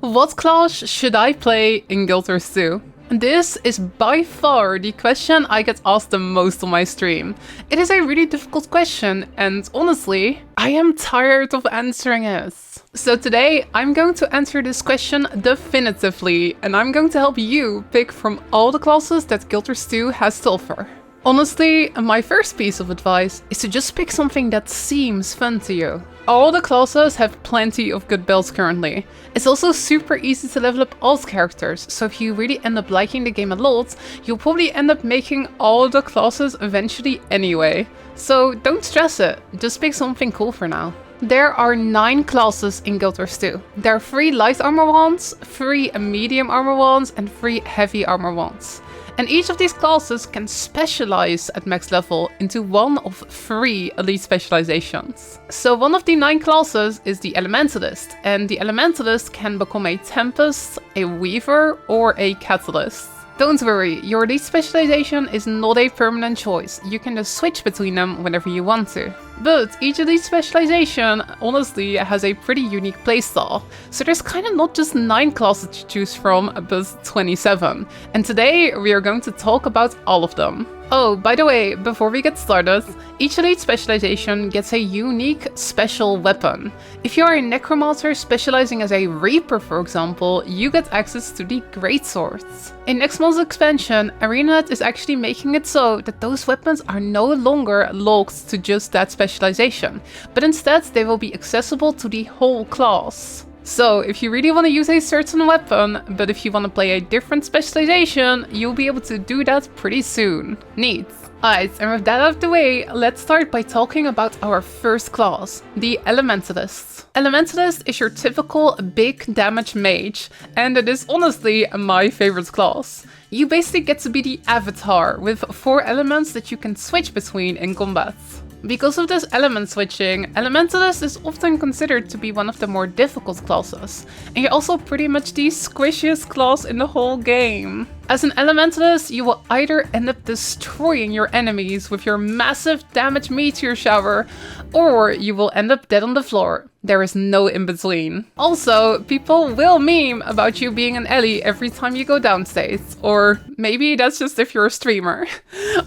What class should I play in Guild Wars 2? This is by far the question I get asked the most on my stream. It is a really difficult question, and honestly, I am tired of answering it. So today, I'm going to answer this question definitively, and I'm going to help you pick from all the classes that Guild Wars 2 has to offer. Honestly, my first piece of advice is to just pick something that seems fun to you. All the classes have plenty of good builds currently. It's also super easy to level up alt characters, so if you really end up liking the game a lot, you'll probably end up making all the classes eventually anyway. So don't stress it, just pick something cool for now. There are 9 classes in Guild Wars 2. There are 3 light armor ones, 3 medium armor ones, and 3 heavy armor ones. And each of these classes can specialize at max level into one of 3 elite specializations. So one of the 9 classes is the Elementalist, and the Elementalist can become a Tempest, a Weaver, or a Catalyst. Don't worry, your elite specialization is not a permanent choice, you can just switch between them whenever you want to. But each elite specialization honestly has a pretty unique playstyle, so there's kind of not just 9 classes to choose from, but 27. And today we are going to talk about all of them. Oh, by the way, before we get started, each elite specialization gets a unique special weapon. If you are a Necromancer specializing as a Reaper, for example, you get access to the Greatswords. In next month's expansion, Revenant is actually making it so that those weapons are no longer locked to just that specialization, but instead they will be accessible to the whole class. So if you really want to use a certain weapon, but if you want to play a different specialization, you'll be able to do that pretty soon. Neat. Alright, and with that out of the way, let's start by talking about our first class, the Elementalist. Elementalist is your typical big damage mage, and it is honestly my favorite class. You basically get to be the avatar with 4 elements that you can switch between in combat. Because of this element switching, Elementalist is often considered to be one of the more difficult classes, and you're also pretty much the squishiest class in the whole game. As an Elementalist, you will either end up destroying your enemies with your massive damage meteor shower, or you will end up dead on the floor. There is no in between. Also, people will meme about you being an Ellie every time you go downstate, or maybe that's just if you're a streamer.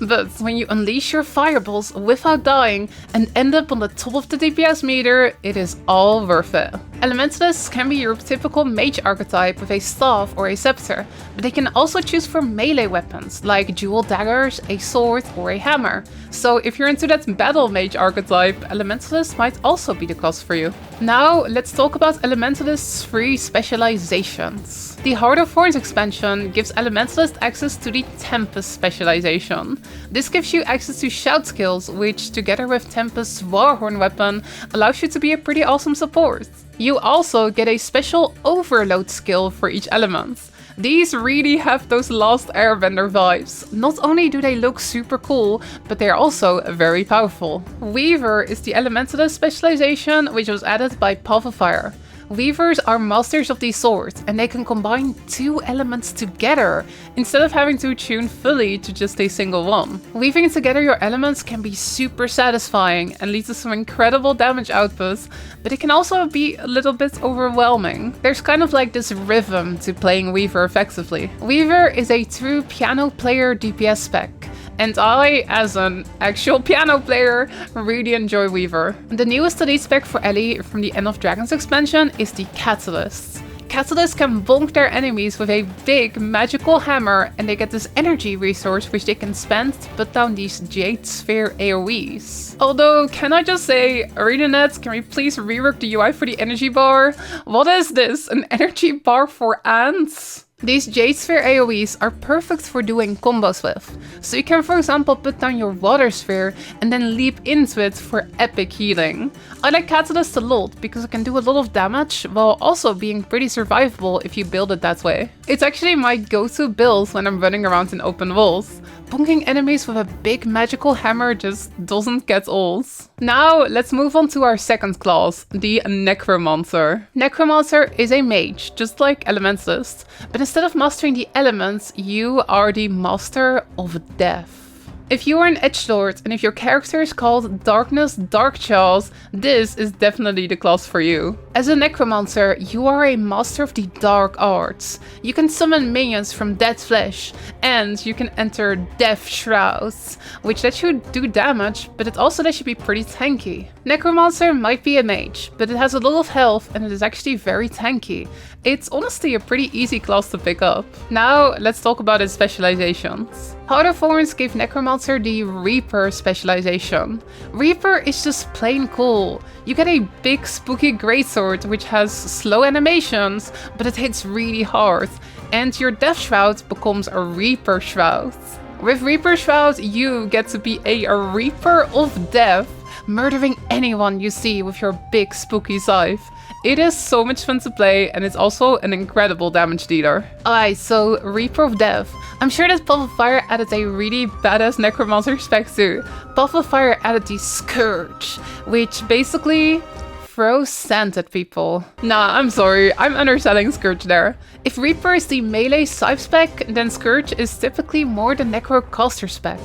But when you unleash your fireballs without dying and end up on the top of the DPS meter, it is all worth it. Elementalists can be your typical mage archetype with a staff or a scepter, but they can also choose for melee weapons like dual daggers, a sword, or a hammer. So if you're into that battle mage archetype, Elementalist might also be the class for you. Now let's talk about Elementalist's 3 specializations. The Heart of Thorns expansion gives Elementalist access to the Tempest specialization. This gives you access to shout skills, which together with Tempest's Warhorn weapon allows you to be a pretty awesome support. You also get a special overload skill for each element. These really have those Last Airbender vibes. Not only do they look super cool, but they're also very powerful. Weaver is the Elementalist specialization, which was added by Path of Fire. Weavers are masters of the sword, and they can combine 2 elements together, instead of having to tune fully to just a single one. Weaving together your elements can be super satisfying and lead to some incredible damage output, but it can also be a little bit overwhelming. There's kind of like this rhythm to playing Weaver effectively. Weaver is a true piano player DPS spec. And I, as an actual piano player, really enjoy Weaver. The newest elite spec for Ellie from the End of Dragons expansion is the Catalyst. Catalysts can bonk their enemies with a big magical hammer, and they get this energy resource which they can spend to put down these Jade Sphere AoEs. Although, can I just say, ArenaNet, can we please rework the UI for the energy bar? What is this? An energy bar for ants? These Jade Sphere AoEs are perfect for doing combos with. So you can, for example, put down your Water Sphere and then leap into it for epic healing. I like Catalyst a lot because it can do a lot of damage while also being pretty survivable if you build it that way. It's actually my go-to build when I'm running around in open walls. Bonking enemies with a big magical hammer just doesn't get old. Now let's move on to our second class, the Necromancer. Necromancer is a mage, just like Elementalist, but instead of mastering the elements, you are the master of death. If you are an edgelord and if your character is called Darkness Darkjaws, this is definitely the class for you. As a Necromancer, you are a master of the dark arts. You can summon minions from dead flesh, and you can enter Death Shrouds, which lets you do damage, but it also lets you be pretty tanky. Necromancer might be a mage, but it has a lot of health and it is actually very tanky. It's honestly a pretty easy class to pick up. Now, let's talk about its specializations. Heart of Thorns gave Necromancer the Reaper specialization. Reaper is just plain cool. You get a big spooky greatsword which has slow animations, but it hits really hard. And your Death Shroud becomes a Reaper Shroud. With Reaper Shroud, you get to be a Reaper of Death, murdering anyone you see with your big spooky scythe. It is so much fun to play, and it's also an incredible damage dealer. Alright, so Reaper of Death. I'm sure that Path of Fire added a really badass Necromancer spec too. Path of Fire added the Scourge, which basically throws sand at people. Nah, I'm sorry, I'm underselling Scourge there. If Reaper is the melee scythe spec, then Scourge is typically more the Necrocaster spec.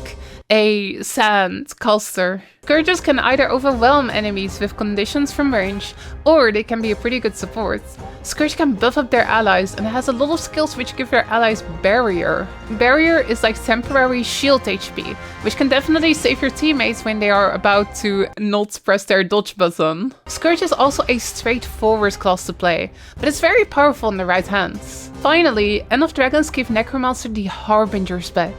A sand caster. Scourges can either overwhelm enemies with conditions from range, or they can be a pretty good support. Scourge can buff up their allies and has a lot of skills which give their allies barrier. Barrier is like temporary shield HP, which can definitely save your teammates when they are about to not press their dodge button. Scourge is also a straightforward class to play, but it's very powerful in the right hands. Finally, End of Dragons gave Necromancer the Harbinger spec.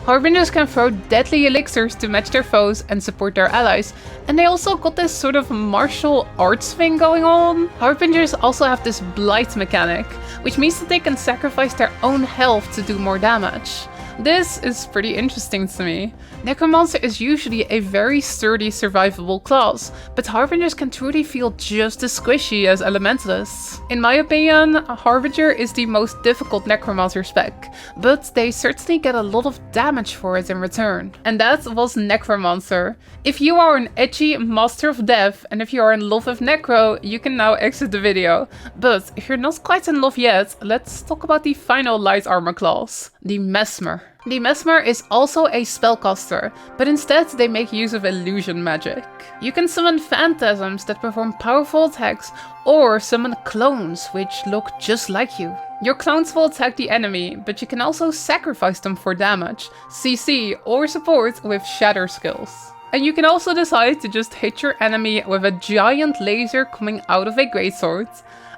Harbingers can throw deadly elixirs to match their foes and support their allies, and they also got this sort of martial arts thing going on. Harbingers also have this blight mechanic, which means that they can sacrifice their own health to do more damage. This is pretty interesting to me. Necromancer is usually a very sturdy survivable class, but Harbingers can truly feel just as squishy as Elementalists. In my opinion, Harbinger is the most difficult Necromancer spec, but they certainly get a lot of damage for it in return. And that was Necromancer. If you are an edgy Master of Death and if you are in love with Necro, you can now exit the video. But if you're not quite in love yet, let's talk about the final light armor class, the Mesmer. The Mesmer is also a spellcaster, but instead they make use of illusion magic. You can summon phantasms that perform powerful attacks, or summon clones which look just like you. Your clones will attack the enemy, but you can also sacrifice them for damage, CC, or support with shatter skills. And you can also decide to just hit your enemy with a giant laser coming out of a greatsword.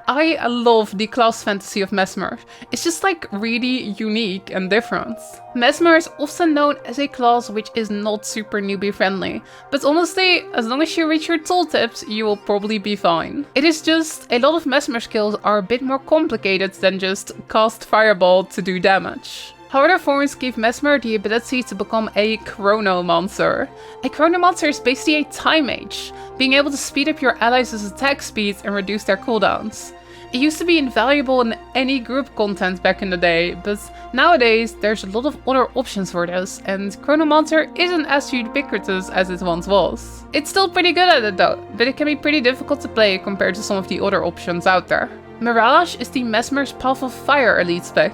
I love the class fantasy of Mesmer. It's just like really unique and different. Mesmer is often known as a class which is not super newbie friendly, but honestly, as long as you reach your tooltips, you will probably be fine. It is just, a lot of Mesmer skills are a bit more complicated than just cast Fireball to do damage. Heart of Thorns gave Mesmer the ability to become a Chronomancer. A Chronomancer is basically a time mage, being able to speed up your allies' attack speed and reduce their cooldowns. It used to be invaluable in any group content back in the day, but nowadays there's a lot of other options for this, and Chronomancer isn't as ubiquitous as it once was. It's still pretty good at it though, but it can be pretty difficult to play compared to some of the other options out there. Mirage is the Mesmer's Path of Fire elite spec.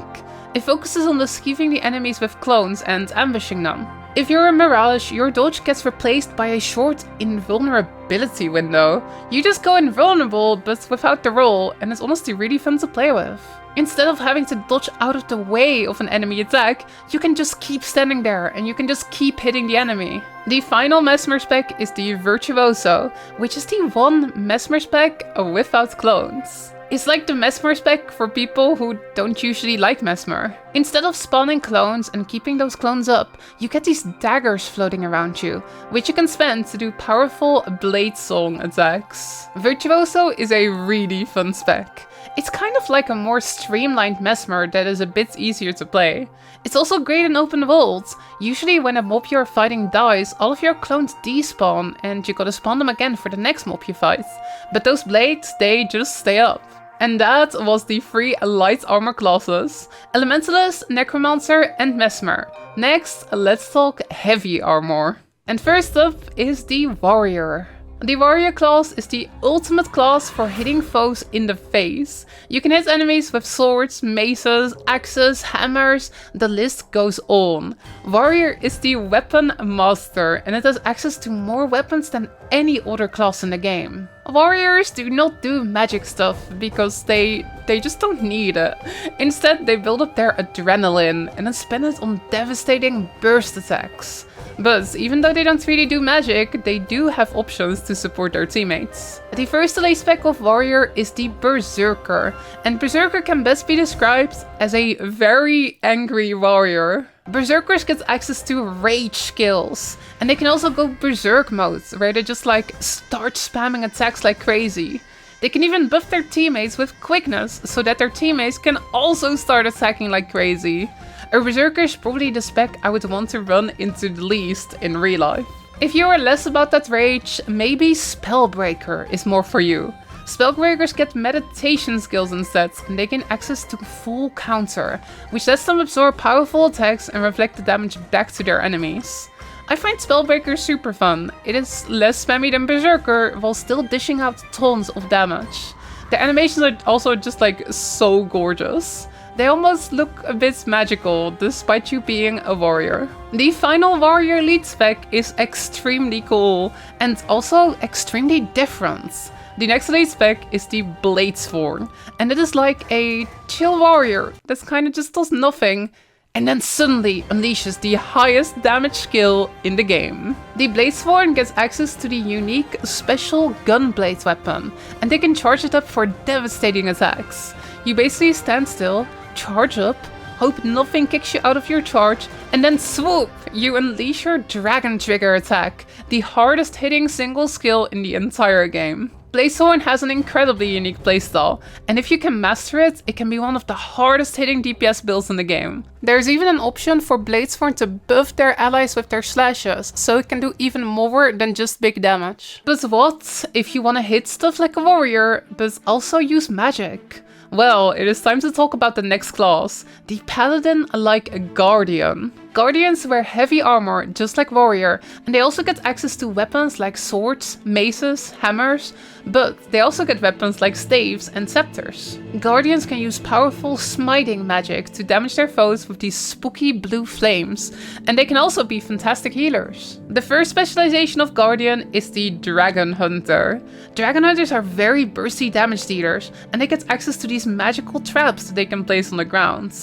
It focuses on skeeving the enemies with clones and ambushing them. If you're a Mirage, your dodge gets replaced by a short invulnerability window. You just go invulnerable, but without the roll, and it's honestly really fun to play with. Instead of having to dodge out of the way of an enemy attack, you can just keep standing there, and you can just keep hitting the enemy. The final Mesmer spec is the Virtuoso, which is the one Mesmer spec without clones. It's like the Mesmer spec for people who don't usually like Mesmer. Instead of spawning clones and keeping those clones up, you get these daggers floating around you, which you can spend to do powerful blade song attacks. Virtuoso is a really fun spec. It's kind of like a more streamlined Mesmer that is a bit easier to play. It's also great in open worlds. Usually when a mob you're fighting dies, all of your clones despawn and you gotta spawn them again for the next mob you fight. But those blades, they just stay up. And that was the 3 light armor classes: Elementalist, Necromancer and Mesmer. Next, let's talk heavy armor. And first up is the Warrior. The warrior class is the ultimate class for hitting foes in the face. You can hit enemies with swords, maces, axes, hammers, the list goes on. Warrior is the weapon master and it has access to more weapons than any other class in the game. Warriors do not do magic stuff because they just don't need it. Instead, they build up their adrenaline and then spend it on devastating burst attacks. But even though they don't really do magic, they do have options to support their teammates. The first elite spec of warrior is the berserker, and berserker can best be described as a very angry warrior. Berserkers get access to rage skills, and they can also go berserk mode, where they just like start spamming attacks like crazy. They can even buff their teammates with quickness, so that their teammates can also start attacking like crazy. A berserker is probably the spec I would want to run into the least in real life. If you are less about that rage, maybe Spellbreaker is more for you. Spellbreakers get meditation skills instead, and they gain access to full counter, which lets them absorb powerful attacks and reflect the damage back to their enemies. I find Spellbreaker super fun. It is less spammy than Berserker, while still dishing out tons of damage. The animations are also just like so gorgeous. They almost look a bit magical, despite you being a warrior. The final warrior lead spec is extremely cool, and also extremely different. The next elite spec is the Bladesworn, and it is like a chill warrior that kinda just does nothing, and then suddenly unleashes the highest damage skill in the game. The Bladesworn gets access to the unique special gunblade weapon, and they can charge it up for devastating attacks. You basically stand still, charge up, hope nothing kicks you out of your charge, and then swoop! You unleash your Dragon Trigger attack, the hardest hitting single skill in the entire game. Bladesworn has an incredibly unique playstyle, and if you can master it, it can be one of the hardest hitting DPS builds in the game. There's even an option for Bladesworn to buff their allies with their slashes, so it can do even more than just big damage. But what if you want to hit stuff like a warrior, but also use magic? Well, it is time to talk about the next class, the Paladin like a Guardian. Guardians wear heavy armor, just like Warrior, and they also get access to weapons like swords, maces, hammers, but they also get weapons like staves and scepters. Guardians can use powerful smiting magic to damage their foes with these spooky blue flames, and they can also be fantastic healers. The first specialization of Guardian is the Dragon Hunter. Dragon Hunters are very bursty damage dealers, and they get access to these magical traps that they can place on the ground.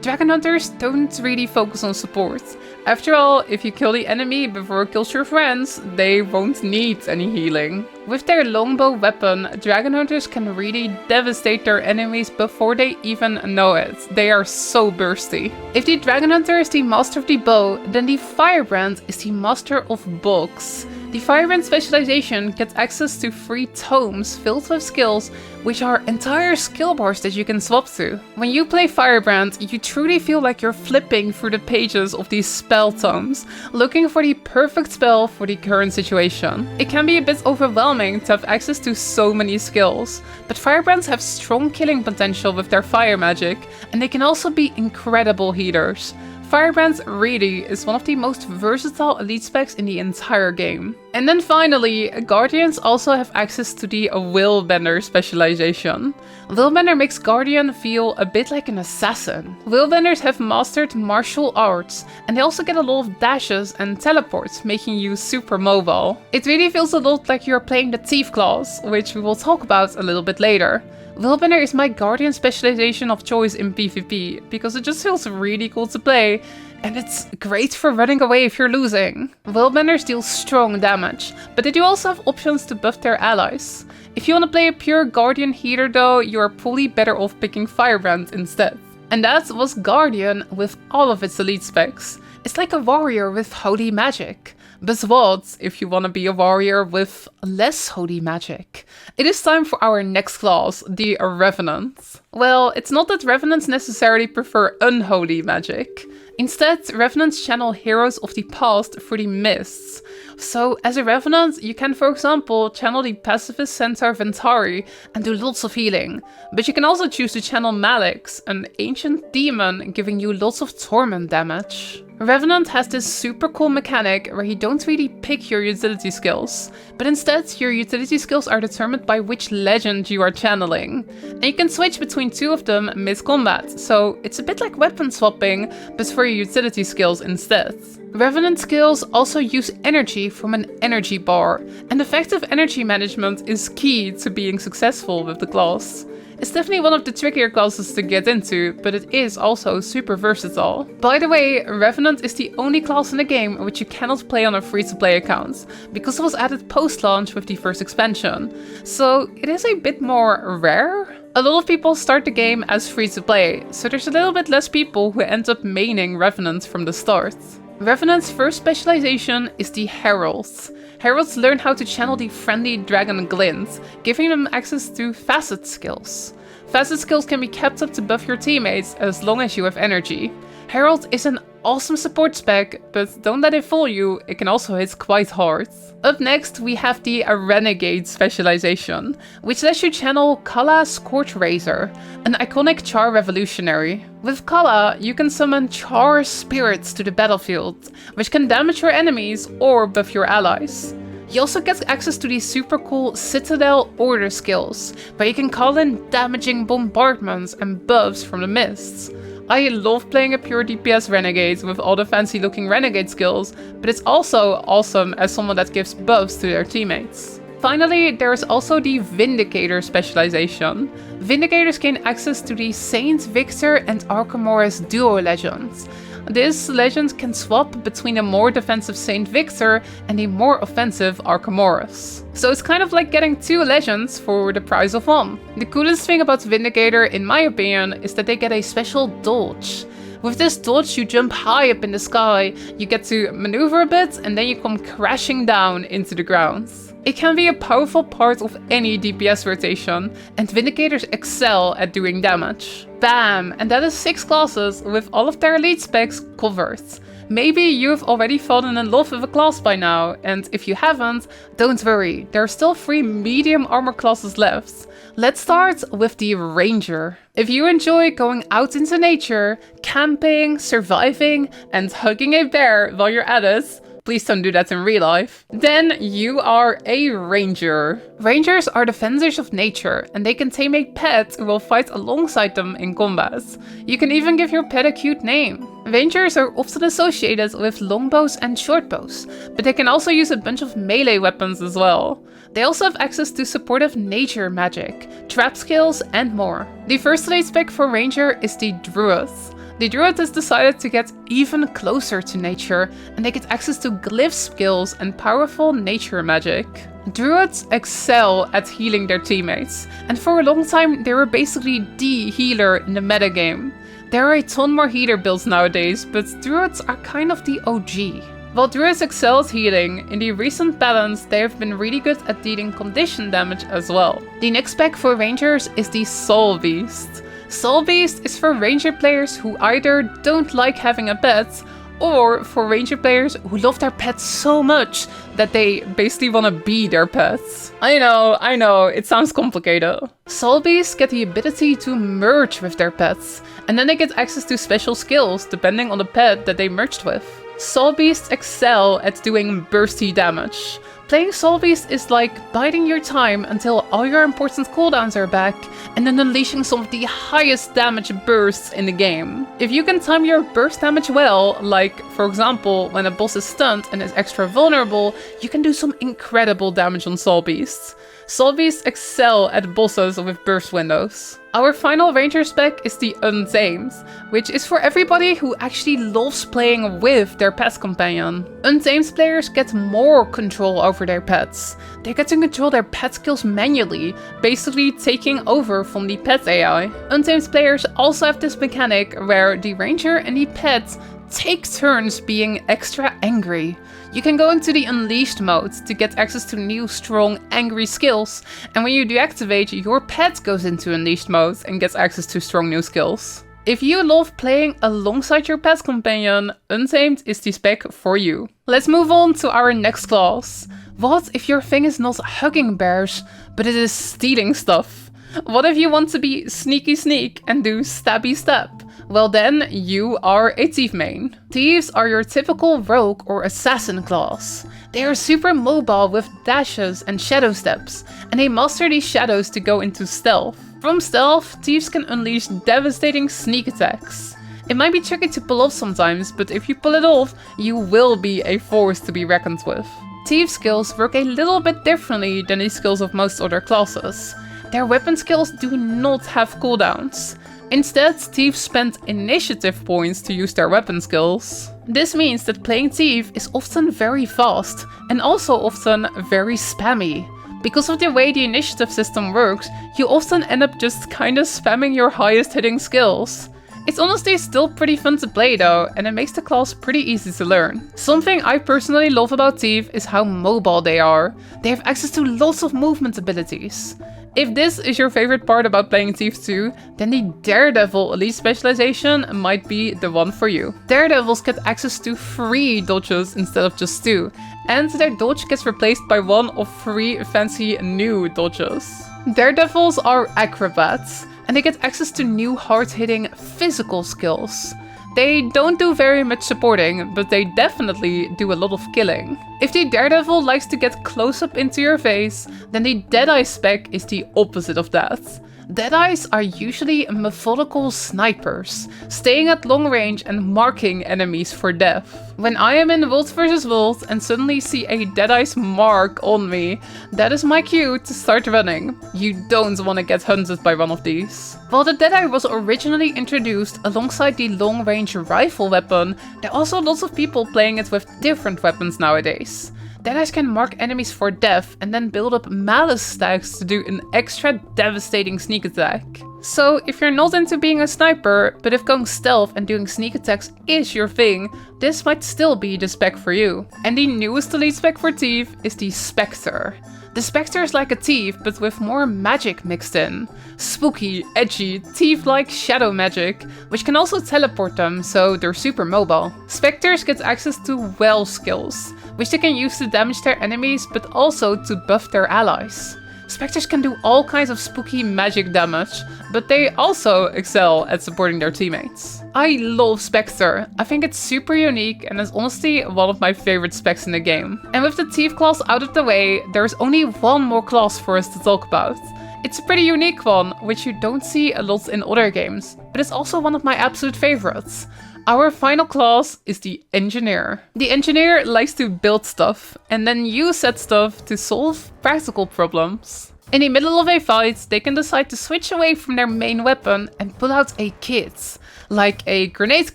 Dragon Hunters don't really focus on support. After all, if you kill the enemy before it kills your friends, they won't need any healing. With their longbow weapon, Dragon Hunters can really devastate their enemies before they even know it. They are so bursty. If the Dragon Hunter is the master of the bow, then the Firebrand is the master of bogs. The Firebrand specialization gets access to 3 tomes filled with skills, which are entire skill bars that you can swap to. When you play Firebrand, you truly feel like you're flipping through the pages of these spell tomes, looking for the perfect spell for the current situation. It can be a bit overwhelming to have access to so many skills, but Firebrands have strong killing potential with their fire magic, and they can also be incredible healers. Firebrands really is one of the most versatile elite specs in the entire game. And then finally, Guardians also have access to the Willbender specialization. Willbender makes Guardian feel a bit like an assassin. Willbenders have mastered martial arts, and they also get a lot of dashes and teleports, making you super mobile. It really feels a lot like you're playing the Thief class, which we will talk about a little bit later. Willbender is my Guardian specialization of choice in PvP, because it just feels really cool to play, and it's great for running away if you're losing. Willbenders deal strong damage, but they do also have options to buff their allies. If you want to play a pure Guardian healer though, you are probably better off picking Firebrand instead. And that was Guardian with all of its elite specs. It's like a warrior with holy magic. But what if you want to be a warrior with less holy magic? It is time for our next class, the Revenant. Well, it's not that Revenants necessarily prefer unholy magic. Instead, Revenants channel heroes of the past through the mists. So, as a Revenant, you can, for example, channel the pacifist centaur Ventari and do lots of healing. But you can also choose to channel Malix, an ancient demon giving you lots of torment damage. Revenant has this super cool mechanic where you don't really pick your utility skills, but instead your utility skills are determined by which legend you are channeling. And you can switch between two of them mid-combat, so it's a bit like weapon swapping, but for your utility skills instead. Revenant skills also use energy from an energy bar, and effective energy management is key to being successful with the class. It's definitely one of the trickier classes to get into, but it is also super versatile. By the way, Revenant is the only class in the game which you cannot play on a free-to-play account, because it was added post-launch with the first expansion, so it is a bit more rare. A lot of people start the game as free-to-play, so there's a little bit less people who end up maining Revenant from the start. Revenant's first specialization is the Heralds. Heralds learn how to channel the friendly dragon Glint, giving them access to facet skills. Facet skills can be kept up to buff your teammates as long as you have energy. Herald is an awesome support spec, but don't let it fool you, it can also hit quite hard. Up next we have the Renegade specialization, which lets you channel Kala Scorch Razor, an iconic Char revolutionary. With Kala, you can summon Char spirits to the battlefield, which can damage your enemies or buff your allies. You also get access to these super cool Citadel Order skills, where you can call in damaging bombardments and buffs from the mists. I love playing a pure DPS Renegade with all the fancy looking Renegade skills, but it's also awesome as someone that gives buffs to their teammates. Finally, there is also the Vindicator specialization. Vindicators gain access to the Saint Victor and Archimedes duo legends. This legend can swap between a more defensive Saint Victor and a more offensive Archimedes. So it's kind of like getting two legends for the price of one. The coolest thing about Vindicator, in my opinion, is that they get a special dodge. With this dodge, you jump high up in the sky, you get to maneuver a bit, and then you come crashing down into the ground. It can be a powerful part of any DPS rotation, and Vindicators excel at doing damage. Bam! And that is 6 classes with all of their elite specs covered. Maybe you've already fallen in love with a class by now, and if you haven't, don't worry, there are still 3 medium armor classes left. Let's start with the Ranger. If you enjoy going out into nature, camping, surviving, and hugging a bear while you're at it, please don't do that in real life, then you are a Ranger. Rangers are defenders of nature, and they can tame a pet who will fight alongside them in combat. You can even give your pet a cute name. Rangers are often associated with longbows and shortbows, but they can also use a bunch of melee weapons as well. They also have access to supportive nature magic, trap skills, and more. The first elite spec for Ranger is the Druid. The Druid has decided to get even closer to nature, and they get access to glyph skills and powerful nature magic. Druids excel at healing their teammates, and for a long time they were basically the healer in the metagame. There are a ton more healer builds nowadays, but Druids are kind of the OG. While Druids excel at healing, in the recent balance they have been really good at dealing condition damage as well. The next spec for Rangers is the Soul Beast. Soul Beast is for Ranger players who either don't like having a pet, or for Ranger players who love their pets so much that they basically want to be their pets. I know, it sounds complicated. Soul Beasts get the ability to merge with their pets, and then they get access to special skills depending on the pet that they merged with. Soul Beasts excel at doing bursty damage. Playing Soul Beast is like biding your time until all your important cooldowns are back, and then unleashing some of the highest damage bursts in the game. If you can time your burst damage well, like for example when a boss is stunned and is extra vulnerable, you can do some incredible damage on Soul Beasts. Soul Beasts excel at bosses with burst windows. Our final Ranger spec is the Untamed, which is for everybody who actually loves playing with their pet companion. Untamed players get more control over their pets. They get to control their pet skills manually, basically taking over from the pet AI. Untamed players also have this mechanic where the Ranger and the pet take turns being extra angry. You can go into the Unleashed mode to get access to new strong angry skills, and when you deactivate, your pet goes into Unleashed mode and gets access to strong new skills. If you love playing alongside your pet companion, Untamed is the spec for you. Let's move on to our next class. What if your thing is not hugging bears, but it is stealing stuff? What if you want to be sneaky sneak and do stabby stab? well then you are a thief main. Thieves are your typical rogue or assassin class. They are super mobile with dashes and shadow steps, and they master these shadows to go into stealth. From stealth, thieves can unleash devastating sneak attacks. It might be tricky to pull off sometimes, but if you pull it off, you will be a force to be reckoned with. Thief skills work a little bit differently than the skills of most other classes. Their weapon skills do not have cooldowns. Instead, thieves spend initiative points to use their weapon skills. This means that playing thief is often very fast, and also often very spammy. Because of the way the initiative system works, you often end up just kinda spamming your highest hitting skills. It's honestly still pretty fun to play though, and it makes the class pretty easy to learn. Something I personally love about Thief is how mobile they are. They have access to lots of movement abilities. If this is your favorite part about playing Thief 2, then the Daredevil Elite specialization might be the one for you. Daredevils get access to 3 dodges instead of just 2, and their dodge gets replaced by one of 3 fancy new dodges. Daredevils are acrobats, and they get access to new hard-hitting physical skills. They don't do very much supporting, but they definitely do a lot of killing. If the Daredevil likes to get close up into your face, then the Deadeye spec is the opposite of that. Deadeyes are usually methodical snipers, staying at long range and marking enemies for death. When I am in World vs. World and suddenly see a Deadeye's mark on me, that is my cue to start running. You don't want to get hunted by one of these. While the Deadeye was originally introduced alongside the long-range rifle weapon, there are also lots of people playing it with different weapons nowadays. Deadeyes can mark enemies for death and then build up malice stacks to do an extra devastating sneak attack. So if you're not into being a sniper, but if going stealth and doing sneak attacks is your thing, this might still be the spec for you. And the newest elite spec for Thief is the Spectre. The Spectre is like a thief, but with more magic mixed in. Spooky, edgy, thief-like shadow magic, which can also teleport them, so they're super mobile. Spectres get access to well skills, which they can use to damage their enemies, but also to buff their allies. Spectres can do all kinds of spooky magic damage, but they also excel at supporting their teammates. I love Spectre. I think it's super unique and is honestly one of my favorite specs in the game. And with the Thief class out of the way, there's only one more class for us to talk about. It's a pretty unique one, which you don't see a lot in other games, but it's also one of my absolute favorites. Our final class is the Engineer. The Engineer likes to build stuff, and then use that stuff to solve practical problems. In the middle of a fight, they can decide to switch away from their main weapon and pull out a kit. Like a grenade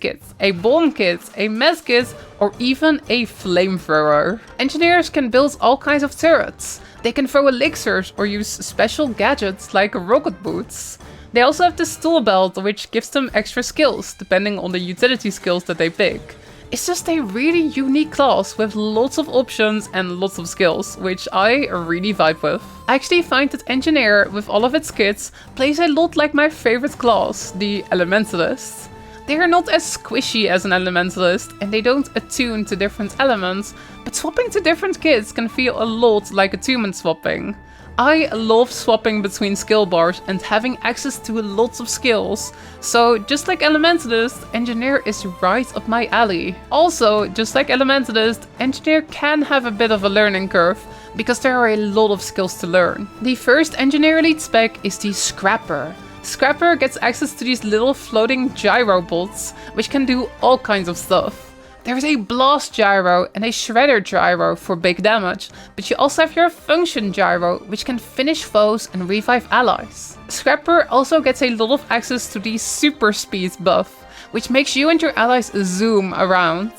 kit, a bomb kit, a med kit, or even a flamethrower. Engineers can build all kinds of turrets. They can throw elixirs or use special gadgets like rocket boots. They also have this tool belt, which gives them extra skills, depending on the utility skills that they pick. It's just a really unique class with lots of options and lots of skills, which I really vibe with. I actually find that Engineer, with all of its kits, plays a lot like my favorite class, the Elementalist. They are not as squishy as an Elementalist, and they don't attune to different elements, but swapping to different kits can feel a lot like attunement swapping. I love swapping between skill bars and having access to lots of skills, so just like Elementalist, Engineer is right up my alley. Also, just like Elementalist, Engineer can have a bit of a learning curve, because there are a lot of skills to learn. The first Engineer Elite spec is the Scrapper. Scrapper gets access to these little floating gyro bots, which can do all kinds of stuff. There is a blast gyro and a shredder gyro for big damage, but you also have your function gyro, which can finish foes and revive allies. Scrapper also gets a lot of access to the super speed buff, which makes you and your allies zoom around.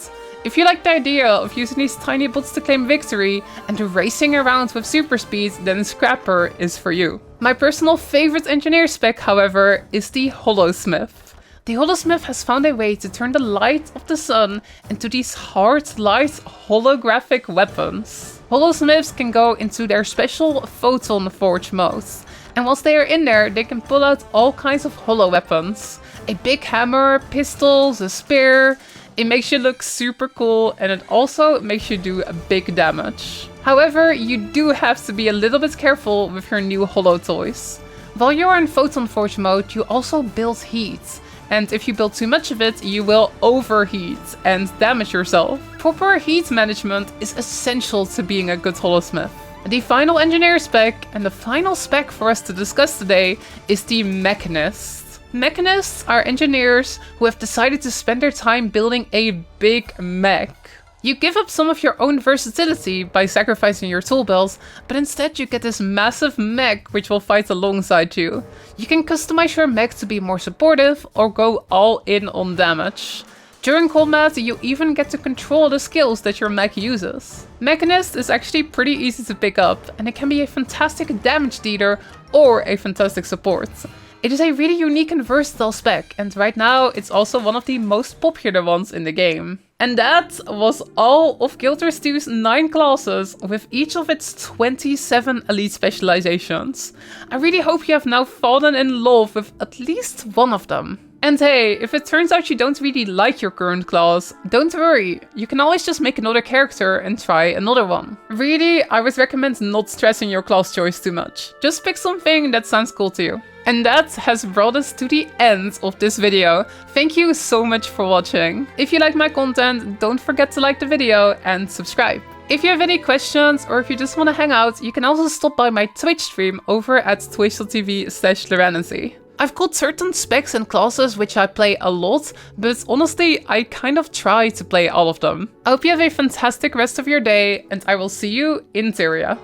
If you like the idea of using these tiny bots to claim victory and racing around with super speed, then Scrapper is for you. My personal favorite Engineer spec, however, is the Holosmith. The Holosmith has found a way to turn the light of the sun into these hard light holographic weapons. Holosmiths can go into their special Photon Forge modes, and once they are in there, they can pull out all kinds of holo weapons. A big hammer, pistols, a spear. It makes you look super cool, and it also makes you do a big damage. However, you do have to be a little bit careful with your new holo toys. While you are in Photon Forge mode, you also build heat. and if you build too much of it, you will overheat and damage yourself. Proper heat management is essential to being a good holosmith. The final engineer spec, and the final spec for us to discuss today, is the Mechanist. Mechanists are engineers who have decided to spend their time building a big mech. You give up some of your own versatility by sacrificing your tool belts, but instead you get this massive mech which will fight alongside you. You can customize your mech to be more supportive or go all in on damage. During combat, you even get to control the skills that your mech uses. Mechanist is actually pretty easy to pick up, and it can be a fantastic damage dealer or a fantastic support. It is a really unique and versatile spec, and right now it's also one of the most popular ones in the game. And that was all of Guild Wars 2's 9 classes, with each of its 27 elite specializations. I really hope you have now fallen in love with at least one of them. And hey, if it turns out you don't really like your current class, don't worry, you can always just make another character and try another one. Really, I would recommend not stressing your class choice too much. Just pick something that sounds cool to you. And that has brought us to the end of this video. Thank you so much for watching. If you like my content, don't forget to like the video and subscribe. If you have any questions or if you just want to hang out, you can also stop by my Twitch stream over at twitch.tv/Revenant. I've got certain specs and classes which I play a lot, but honestly, I kind of try to play all of them. I hope you have a fantastic rest of your day, and I will see you in Tyria.